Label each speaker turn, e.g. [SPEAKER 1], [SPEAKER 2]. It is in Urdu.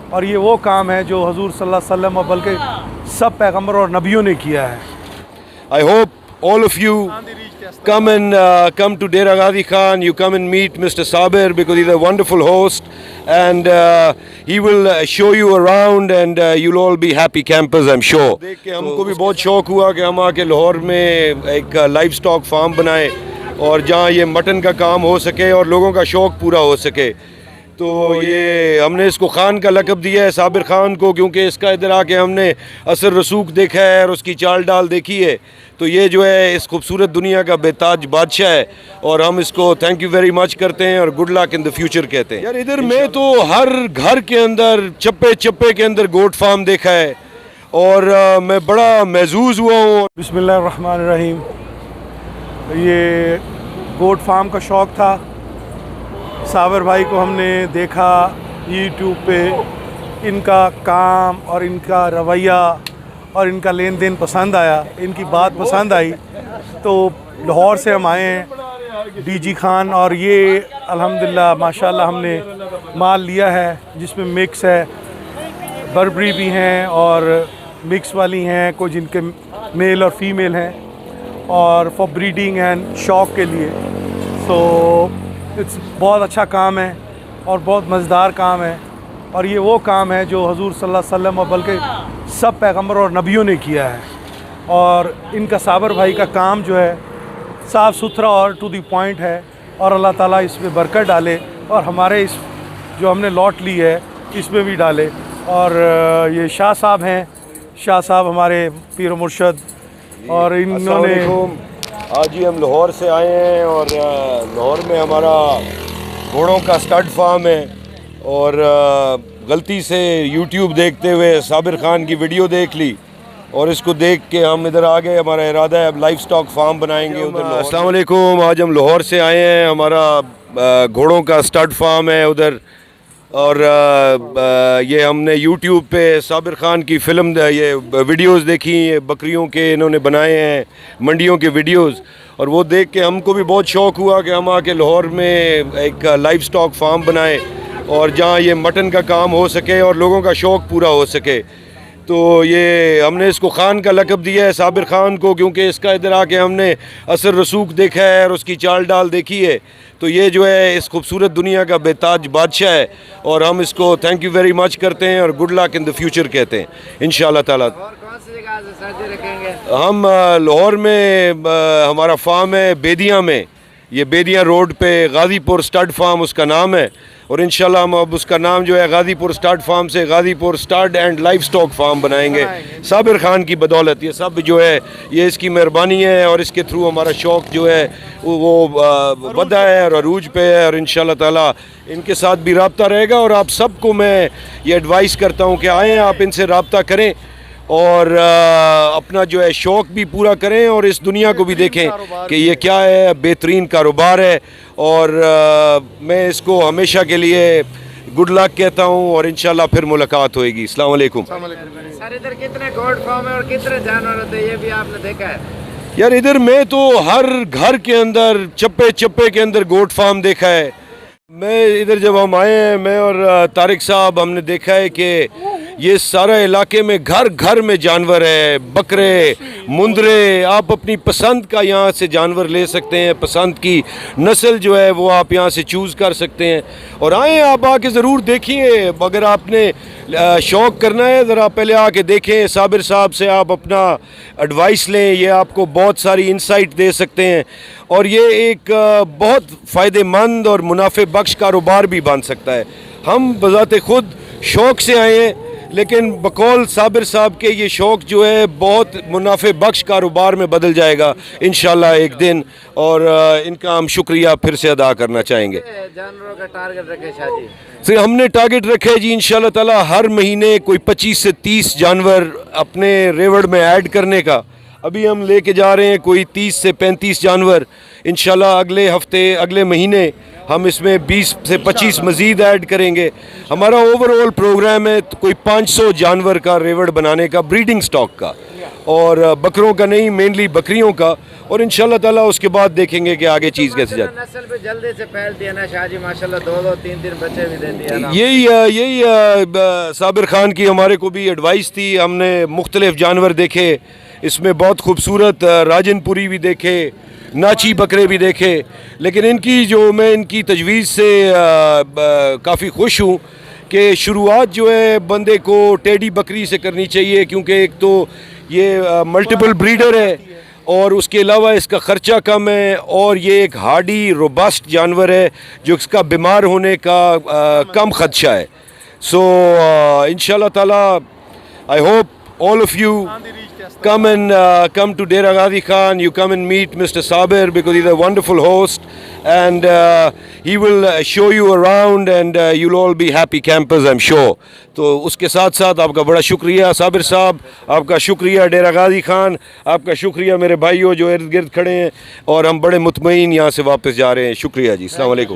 [SPEAKER 1] اور یہ وہ کام ہے جو حضور صلی اللہ علیہ وسلم اور بلکہ سب پیغمبر اور نبیوں نے کیا ہے.
[SPEAKER 2] I hope all of you come to Dera Ghazi Khan. You come and meet Mr. Sabir because he's a wonderful host, and he will show you around, and you'll all be happy campers, I'm sure. دیکھ کے ہم کو بھی بہت شوق ہوا کہ ہم آ کے لاہور میں ایک لائف سٹاک فارم بنائیں اور جہاں یہ مٹن کا کام ہو سکے اور لوگوں کا شوق پورا ہو سکے. تو یہ ہم نے اس کو خان کا لقب دیا ہے، صابر خان کو، کیونکہ اس کا ادھر آ کے ہم نے اثر رسوخ دیکھا ہے اور اس کی چال ڈال دیکھی ہے. تو یہ جو ہے اس خوبصورت دنیا کا بے تاج بادشاہ ہے اور ہم اس کو تھینک یو ویری مچ کرتے ہیں اور good luck in the future کہتے ہیں. یار ادھر میں تو ہر گھر کے اندر چپے چپے کے اندر گوٹ فارم دیکھا ہے اور میں بڑا محظوظ ہوا ہوں.
[SPEAKER 1] بسم اللہ الرحمن الرحیم. یہ گوٹ فارم کا شوق تھا. صابر بھائی کو ہم نے دیکھا یوٹیوب پہ، ان کا کام اور ان کا رویہ اور ان کا لین دین پسند آیا، ان کی بات پسند آئی، تو لاہور سے ہم آئے ہیں ڈی جی خان، اور یہ الحمدللہ ماشاءاللہ ہم نے مال لیا ہے جس میں مکس ہے، بربری بھی ہیں اور مکس والی ہیں، کچھ جن کے میل اور فیمیل ہیں، اور فار بریڈنگ اینڈ شوق کے لیے. سو بہت اچھا کام ہے اور بہت مزیدار کام ہے، اور یہ وہ کام ہے جو حضور صلی اللہ علیہ وسلم اور بلکہ سب پیغمبر اور نبیوں نے کیا ہے. اور ان کا صابر بھائی کا کام جو ہے صاف ستھرا اور ٹو دی پوائنٹ ہے، اور اللہ تعالیٰ اس میں برکت ڈالے اور ہمارے اس جو ہم نے لاٹ لی ہے اس میں بھی ڈالے. اور یہ شاہ صاحب ہیں، شاہ صاحب ہمارے پیر و مرشد، اور انہوں نے
[SPEAKER 2] آج ہی ہم لاہور سے آئے ہیں اور لاہور میں ہمارا گھوڑوں کا سٹڈ فارم ہے، اور غلطی سے یوٹیوب دیکھتے ہوئے صابر خان کی ویڈیو دیکھ لی اور اس کو دیکھ کے ہم ادھر آ گئے. ہمارا ارادہ ہے اب لائف سٹاک فارم بنائیں گے ادھر. السلام علیکم. آج ہم لاہور سے آئے ہیں، ہمارا گھوڑوں کا سٹڈ فارم ہے ادھر، اور یہ ہم نے یوٹیوب پہ صابر خان کی فلم یہ ویڈیوز دیکھی، یہ بکریوں کے انہوں نے بنائے ہیں منڈیوں کے ویڈیوز، اور وہ دیکھ کے ہم کو بھی بہت شوق ہوا کہ ہم آ کے لاہور میں ایک لائف سٹاک فارم بنائیں اور جہاں یہ مٹن کا کام ہو سکے اور لوگوں کا شوق پورا ہو سکے. تو یہ ہم نے اس کو خان کا لقب دیا ہے، صابر خان کو، کیونکہ اس کا ادھر آ کے ہم نے اثر رسوخ دیکھا ہے اور اس کی چال ڈال دیکھی ہے. تو یہ جو ہے اس خوبصورت دنیا کا بے تاج بادشاہ ہے اور ہم اس کو تھینک یو ویری مچ کرتے ہیں اور good luck in the future کہتے ہیں انشاءاللہ تعالیٰ. ہم لاہور میں ہمارا فارم ہے بیدیاں میں، یہ بیدیاں روڈ پہ غازی پور سٹڈ فارم اس کا نام ہے، اور انشاءاللہ ہم اب اس کا نام جو ہے غازی پور سٹڈ فارم سے غازی پور stud and life stock form بنائیں گے صابر خان کی بدولت. یہ سب جو ہے یہ اس کی مہربانی ہے اور اس کے تھرو ہمارا شوق جو ہے وہ بڑھا ہے اور عروج پہ ہے، اور انشاءاللہ تعالیٰ ان کے ساتھ بھی رابطہ رہے گا. اور آپ سب کو میں یہ ایڈوائز کرتا ہوں کہ آئیں، آپ ان سے رابطہ کریں اور اپنا جو ہے شوق بھی پورا کریں اور اس دنیا کو بھی دیکھیں کہ یہ کیا ہے، بہترین کاروبار ہے. اور میں اس کو ہمیشہ کے لیے گڈ لک کہتا ہوں اور انشاءاللہ پھر ملاقات ہوئے گی. السلام علیکم.
[SPEAKER 3] سر ادھر کتنے گوٹ فارم ہیں اور کتنے جانور ہوتے ہیں یہ بھی آپ نے دیکھا ہے؟
[SPEAKER 2] یار ادھر میں تو ہر گھر کے اندر چپے چپے کے اندر گوٹ فارم دیکھا ہے. میں ادھر جب ہم آئے ہیں، میں اور طارق صاحب، ہم نے دیکھا ہے کہ یہ سارا علاقے میں گھر گھر میں جانور ہے، بکرے، مندرے. آپ اپنی پسند کا یہاں سے جانور لے سکتے ہیں، پسند کی نسل جو ہے وہ آپ یہاں سے چوز کر سکتے ہیں. اور آئیں، آپ آ کے ضرور دیکھیے. اگر آپ نے شوق کرنا ہے ذرا پہلے آ کے دیکھیں. صابر صاحب سے آپ اپنا ایڈوائس لیں، یہ آپ کو بہت ساری انسائٹ دے سکتے ہیں، اور یہ ایک بہت فائدہ مند اور منافع بخش کاروبار بھی بن سکتا ہے. ہم بذات خود شوق سے آئے ہیں، لیکن بقول صابر صاحب کے یہ شوق جو ہے بہت منافع بخش کاروبار میں بدل جائے گا انشاءاللہ ایک دن، اور ان کا ہم شکریہ پھر سے ادا کرنا چاہیں گے.
[SPEAKER 3] جانوروں کا ٹارگٹ رکھے شاہ جی؟
[SPEAKER 2] سر ہم نے ٹارگٹ رکھا ہے جی انشاءاللہ تعالیٰ ہر مہینے کوئی 25 سے 30 جانور اپنے ریوڑ میں ایڈ کرنے کا. ابھی ہم لے کے جا رہے ہیں کوئی 30 سے 35 جانور. انشاءاللہ اگلے ہفتے، اگلے مہینے ہم اس میں 20 سے 25 مزید ایڈ کریں گے. ہمارا اوور آل پروگرام ہے کوئی 500 جانور کا ریوڑ بنانے کا، بریڈنگ سٹاک کا. اور بکروں کا نہیں، مینلی بکریوں کا، اور انشاءاللہ تعالیٰ اس کے بعد دیکھیں گے کہ آگے چیز کیسے جاتی ہے۔
[SPEAKER 3] نسل بھی جلدی سے پھیلتی ہے نا شاہ جی، ماشاءاللہ 2 3 بچے بھی دیتی ہے نا۔
[SPEAKER 2] یہی صابر خان کی ہمارے کو بھی ایڈوائس تھی، ہم نے مختلف جانور دیکھے، اس میں بہت خوبصورت راجن پوری بھی دیکھے، ناچی بکرے بھی دیکھے، لیکن میں ان کی تجویز سے کافی خوش ہوں کہ شروعات جو ہے بندے کو ٹیڈی بکری سے کرنی چاہیے، کیونکہ ایک تو یہ ملٹیپل بریڈر ہے، اور اس کے علاوہ اس کا خرچہ کم ہے، اور یہ ایک ہارڈی روبسٹ جانور ہے جو اس کا بیمار ہونے کا کم خدشہ ہے۔ سو انشاءاللہ تعالیٰ I hope all of you come to Dera Ghazi Khan, you come and meet Mr. Sabir because he's a wonderful host, and he will show you around, and you'll all be happy campers, I'm sure. تو اس کے ساتھ ساتھ آپ کا بڑا شکریہ صابر صاحب، آپ کا شکریہ ڈیرا غازی خان، آپ کا شکریہ میرے بھائیوں جو ارد گرد کھڑے ہیں، اور ہم بڑے مطمئن یہاں سے واپس جا رہے ہیں۔ شکریہ جی، السلام علیکم۔